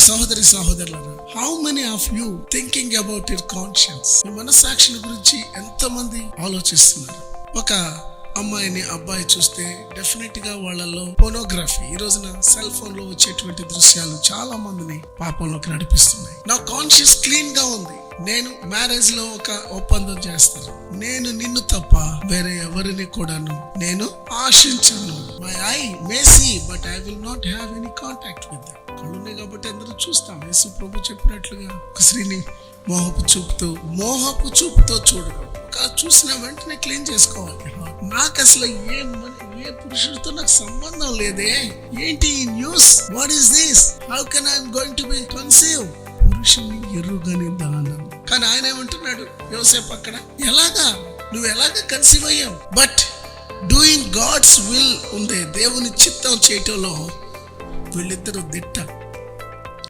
సహోదరి సహోదరులారా, how many of you thinking about your conscience? మీ మనస్సాక్షిని గురించి ఎంతమంది ఆలోచిస్తున్నారు? ఒక అమ్మాయిని అబ్బాయి చూస్తే డెఫినెట్ గా వాళ్ళలో పోనోగ్రఫీ, ఈ రోజున సెల్ ఫోన్ లో వచ్చేటువంటి దృశ్యాలు చాలా మందిని పాపంలోకి నడిపిస్తున్నాయి. నా కాన్షియస్ క్లీన్ గా ఉంది. నేను మ్యారేజ్ లో ఒక ఒప్పందం చేస్తాను, నేను నిన్ను తప్ప వేరే ఎవరిని కూడాను నేను ఆశించను. My I may see but I will not have any contact with them. కళ్ళున్నాయి కాబట్టి అందరూ చూస్తాం. యేసు ప్రభు చెప్పినట్లుగా ఒక స్త్రీని మోహపు చూపుతో చూడడం, చూసిన వెంటనే క్లీన్ చేసుకోవాలి. నాకు అసలు ఏ పురుషుడితో నాకు సంబంధం లేదే, ఏంటి ఈ news, what is this, how can I going to be conceive? పురుషుని ఎరుగని దానం. కానీ ఆయన ఏమంటున్నాడు యోసేపు అక్కడ, నువ్వు ఎలాగా కన్సీవ్ అయ్యావు? బట్ డూయింగ్ గాడ్స్ విల్ ఉంది, దేవుని చిత్తం చేయటంలో వీళ్ళిద్దరూ దిట్ట.